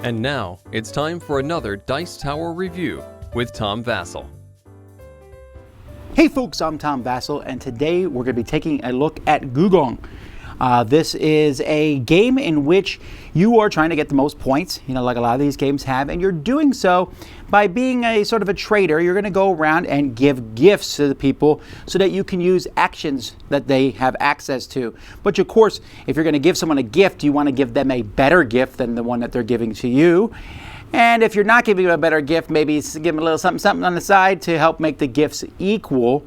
And now, it's time for another Dice Tower review with Tom Vasel. Hey folks, I'm Tom Vasel, and today we're going to be taking a look at Gugong. This is a game in which you are trying to get the most points, like a lot of these games have, and you're doing so by being a sort of a trader. You're going to go around and give gifts to the people so that you can use actions that they have access to. But of course, if you're going to give someone a gift, you want to give them a better gift than the one that they're giving to you. And if you're not giving them a better gift, maybe give them a little something on the side to help make the gifts equal.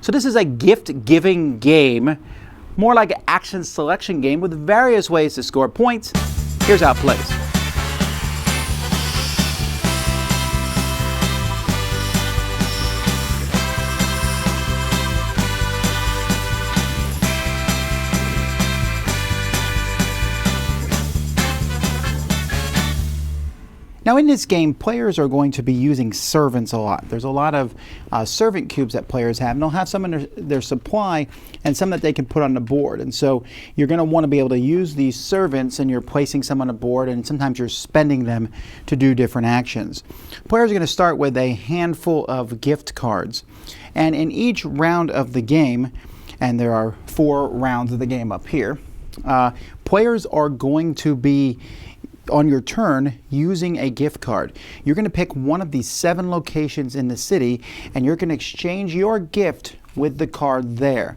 So this is a gift-giving game, more like an action selection game with various ways to score points. Here's how it plays. Now in this game, players are going to be using servants a lot. There's a lot of servant cubes that players have, and they'll have some in their supply and some that they can put on the board. And so you're going to want to be able to use these servants, and you're placing some on the board, and sometimes you're spending them to do different actions. Players are going to start with a handful of gift cards. And in each round of the game, and there are 4 rounds of the game up here, players are going to be on your turn using a gift card. You're going to pick one of these 7 locations in the city, and you're going to exchange your gift with the card there.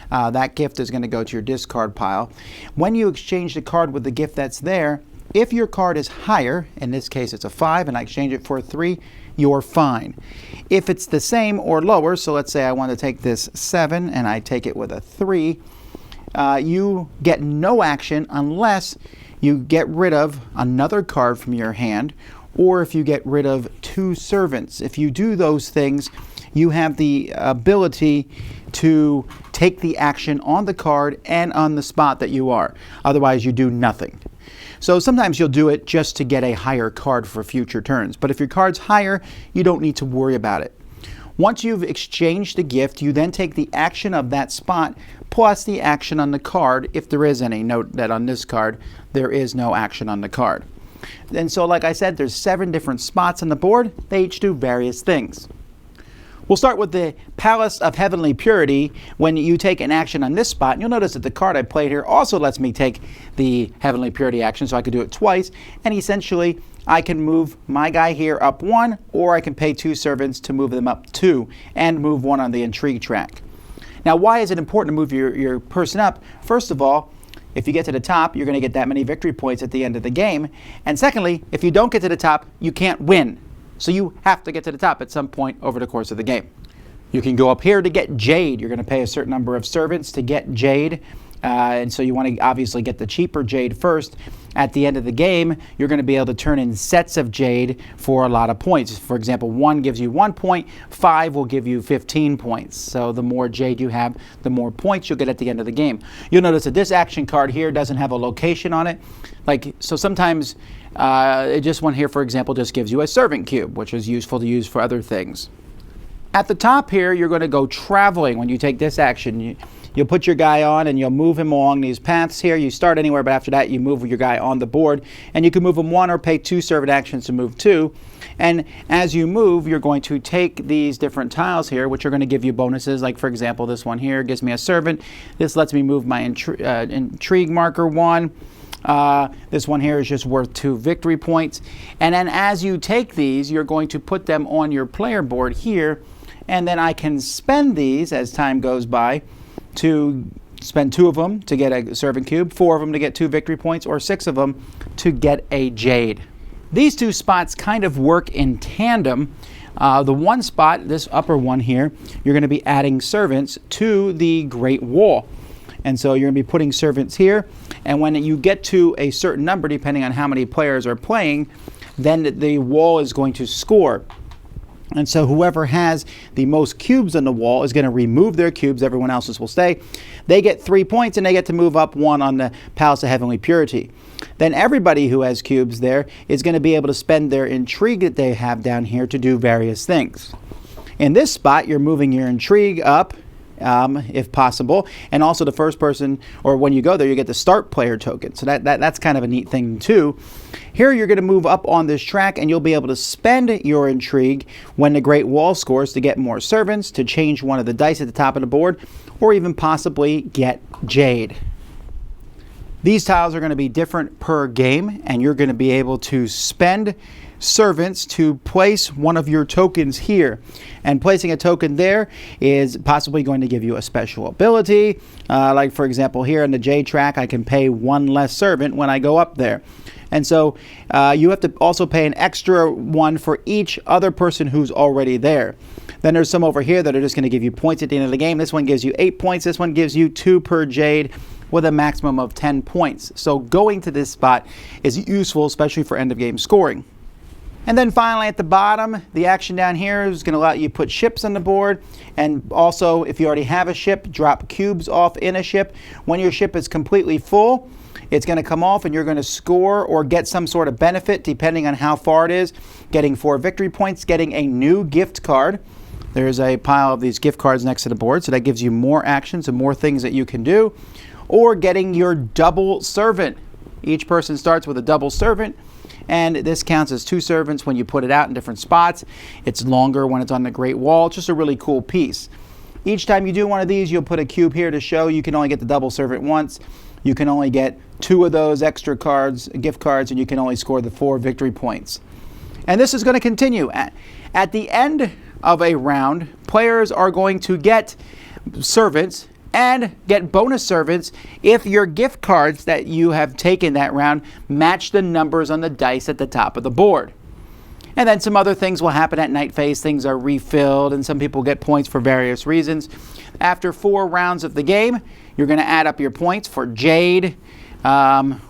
That gift is going to go to your discard pile. When you exchange the card with the gift that's there, if your card is higher, in this case it's a 5 and I exchange it for a 3, you're fine. If it's the same or lower, so let's say I want to take this 7 and I take it with a 3, you get no action unless you get rid of another card from your hand, or if you get rid of 2 servants. If you do those things, you have the ability to take the action on the card and on the spot that you are. Otherwise, you do nothing. So sometimes you'll do it just to get a higher card for future turns. But if your card's higher, you don't need to worry about it. Once you've exchanged the gift, you then take the action of that spot plus the action on the card, if there is any. Note that on this card, there is no action on the card. And so, like I said, there's 7 different spots on the board. They each do various things. We'll start with the Palace of Heavenly Purity. When you take an action on this spot, you'll notice that the card I played here also lets me take the Heavenly Purity action, so I could do it twice. And essentially, I can move my guy here up 1, or I can pay 2 servants to move them up 2, and move 1 on the intrigue track. Now, why is it important to move your person up? First of all, if you get to the top, you're going to get that many victory points at the end of the game. And secondly, if you don't get to the top, you can't win. So you have to get to the top at some point over the course of the game. You can go up here to get Jade. You're going to pay a certain number of servants to get Jade. And so you want to obviously get the cheaper Jade first. At the end of the game, you're going to be able to turn in sets of Jade for a lot of points. For example, 1 gives you 1 point, 5 will give you 15 points. So the more Jade you have, the more points you'll get at the end of the game. You'll notice that this action card here doesn't have a location on it. So sometimes this one here, for example, just gives you a servant cube, which is useful to use for other things. At the top here, you're going to go traveling when you take this action. You'll put your guy on and you'll move him along these paths here. You start anywhere, but after that you move your guy on the board. And you can move him 1 or pay 2 servant actions to move 2. And as you move, you're going to take these different tiles here, which are going to give you bonuses. Like, for example, this one here gives me a servant. This lets me move my intrigue marker 1. This one here is just worth 2 victory points. And then as you take these, you're going to put them on your player board here. And then I can spend these as time goes by to spend 2 of them to get a servant cube, 4 of them to get 2 victory points, or 6 of them to get a Jade. These 2 spots kind of work in tandem. The one spot, this upper one here, you're going to be adding servants to the Great Wall. And so you're going to be putting servants here, and when you get to a certain number, depending on how many players are playing, then the wall is going to score. And so whoever has the most cubes on the wall is going to remove their cubes. Everyone else's will stay. They get 3 points, and they get to move up 1 on the Palace of Heavenly Purity. Then everybody who has cubes there is going to be able to spend their intrigue that they have down here to do various things. In this spot, you're moving your intrigue up if possible. And also the first person, or when you go there, you get the start player token. So that's kind of a neat thing too. Here you're going to move up on this track and you'll be able to spend your intrigue when the Great Wall scores to get more servants, to change one of the dice at the top of the board, or even possibly get Jade. These tiles are going to be different per game, and you're going to be able to spend servants to place one of your tokens here. And placing a token there is possibly going to give you a special ability. Like for example here in the J track, I can pay one less servant when I go up there. And so you have to also pay an extra one for each other person who's already there. Then there's some over here that are just going to give you points at the end of the game. This one gives you 8 points. This one gives you 2 per Jade with a maximum of 10 points. So going to this spot is useful, especially for end of game scoring. And then finally at the bottom, the action down here is going to allow you to put ships on the board. And also, if you already have a ship, drop cubes off in a ship. When your ship is completely full, it's going to come off and you're going to score or get some sort of benefit depending on how far it is. Getting 4 victory points, getting a new gift card. There's a pile of these gift cards next to the board, so that gives you more actions and more things that you can do. Or getting your double servant. Each person starts with a double servant, and this counts as 2 servants when you put it out in different spots. It's longer when it's on the Great Wall. It's just a really cool piece. Each time you do one of these, you'll put a cube here to show you can only get the double servant once. You can only get 2 of those extra cards, gift cards, and you can only score the 4 victory points. And this is going to continue. At the end of a round, players are going to get servants and get bonus servants if your gift cards that you have taken that round match the numbers on the dice at the top of the board. And then some other things will happen at night phase. Things are refilled and some people get points for various reasons. After 4 rounds of the game, you're going to add up your points for Jade,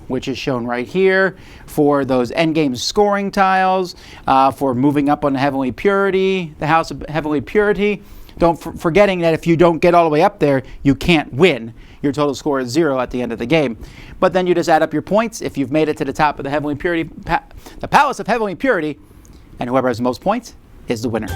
which is shown right here, for those endgame scoring tiles, for moving up on the Heavenly Purity, the House of Heavenly Purity. Forgetting that if you don't get all the way up there, you can't win. Your total score is 0 at the end of the game. But then you just add up your points. If you've made it to the top of the Heavenly Purity, the Palace of Heavenly Purity, and whoever has the most points is the winner.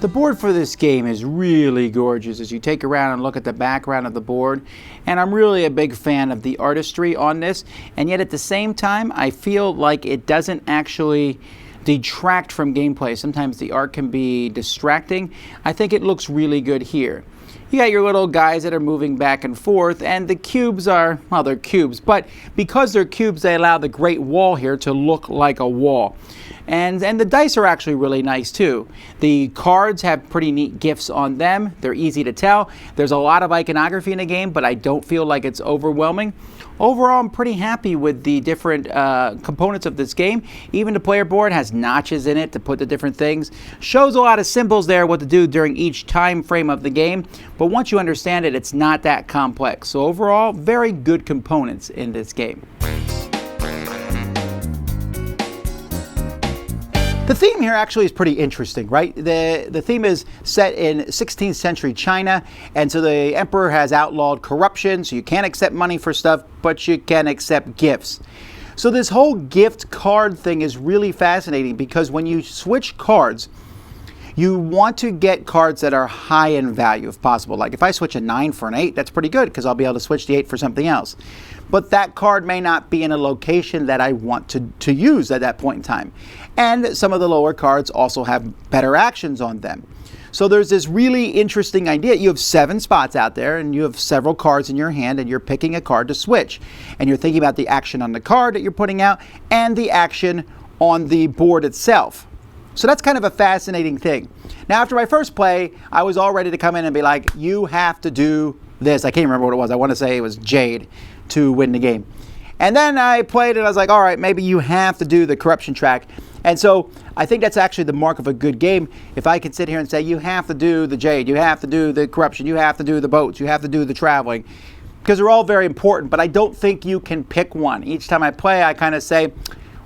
The board for this game is really gorgeous as you take around and look at the background of the board. And I'm really a big fan of the artistry on this. And yet at the same time, I feel like it doesn't actually detract from gameplay. Sometimes the art can be distracting. I think it looks really good here. You got your little guys that are moving back and forth, and the cubes are, well, they're cubes, but because they're cubes, they allow the Great Wall here to look like a wall. And the dice are actually really nice too. The cards have pretty neat gifts on them. They're easy to tell. There's a lot of iconography in the game, but I don't feel like it's overwhelming. Overall, I'm pretty happy with the different components of this game. Even the player board has notches in it to put the different things. Shows a lot of symbols there what to do during each time frame of the game. But once you understand it, it's not that complex. So overall, very good components in this game. The theme here actually is pretty interesting, right? The theme is set in 16th century China, and so the emperor has outlawed corruption, so you can't accept money for stuff, but you can accept gifts. So this whole gift card thing is really fascinating because when you switch cards, you want to get cards that are high in value if possible. Like if I switch a 9 for an 8, that's pretty good because I'll be able to switch the 8 for something else. But that card may not be in a location that I want to use at that point in time. And some of the lower cards also have better actions on them. So there's this really interesting idea. You have 7 spots out there and you have several cards in your hand and you're picking a card to switch. And you're thinking about the action on the card that you're putting out and the action on the board itself. So that's kind of a fascinating thing. Now, after my first play, I was all ready to come in and be like, you have to do this. I can't remember what it was. I want to say it was Jade to win the game. And then I played and I was like, all right, maybe you have to do the corruption track. And so I think that's actually the mark of a good game. If I could sit here and say, you have to do the Jade, you have to do the corruption, you have to do the boats, you have to do the traveling, because they're all very important, but I don't think you can pick one. Each time I play, I kind of say,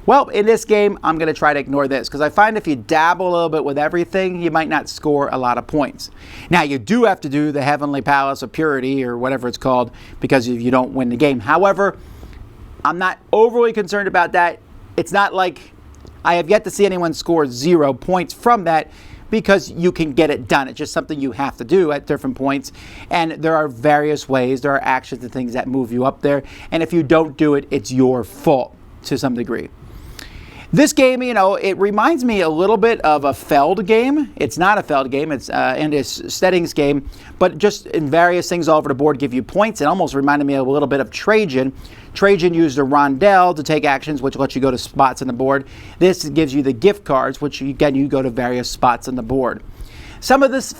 well, in this game, I'm going to try to ignore this because I find if you dabble a little bit with everything, you might not score a lot of points. Now, you do have to do the Heavenly Palace of Purity or whatever it's called because if you don't win the game. However, I'm not overly concerned about that. It's not like I have yet to see anyone score 0 points from that, because you can get it done. It's just something you have to do at different points. And there are various ways, there are actions and things that move you up there. And if you don't do it, it's your fault to some degree. This game, you know, it reminds me a little bit of a Feld game. It's not a Feld game, it's Andreas Steding's game, but just in various things all over the board give you points. It almost reminded me a little bit of Trajan. Trajan used a rondelle to take actions, which lets you go to spots on the board. This gives you the gift cards, which again, you go to various spots on the board. Some of this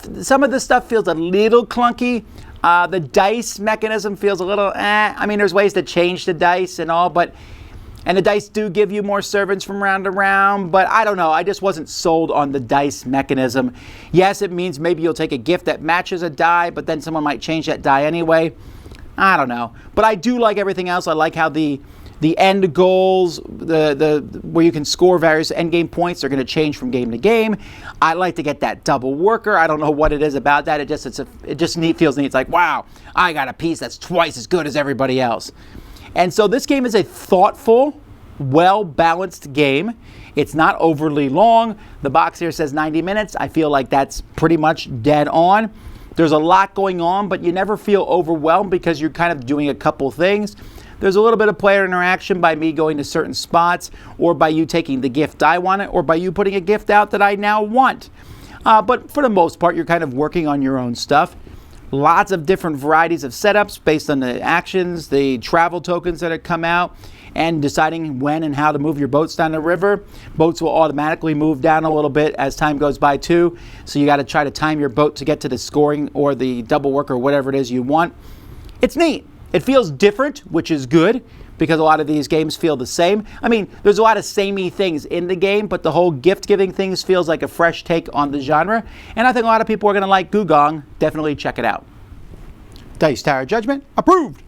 stuff feels a little clunky. The dice mechanism feels a little I mean, there's ways to change the dice and all, and the dice do give you more servants from round to round, but I don't know. I just wasn't sold on the dice mechanism. Yes, it means maybe you'll take a gift that matches a die, but then someone might change that die anyway. I don't know. But I do like everything else. I like how the end goals, where you can score various end game points, are going to change from game to game. I like to get that double worker. I don't know what it is about that. It just feels neat. It's like, wow, I got a piece that's twice as good as everybody else. And so this game is a thoughtful, well-balanced game. It's not overly long. The box here says 90 minutes. I feel like that's pretty much dead on. There's a lot going on, but you never feel overwhelmed because you're kind of doing a couple things. There's a little bit of player interaction by me going to certain spots, or by you taking the gift I want it, or by you putting a gift out that I now want. But for the most part, you're kind of working on your own stuff. Lots of different varieties of setups based on the actions, the travel tokens that have come out, and deciding when and how to move your boats down the river. Boats will automatically move down a little bit as time goes by too, so you got to try to time your boat to get to the scoring or the double work or whatever it is you want. It's neat. It feels different, which is good, because a lot of these games feel the same. I mean, there's a lot of samey things in the game, but the whole gift-giving things feels like a fresh take on the genre, and I think a lot of people are going to like Gugong. Definitely check it out. Dice Tower Judgment approved.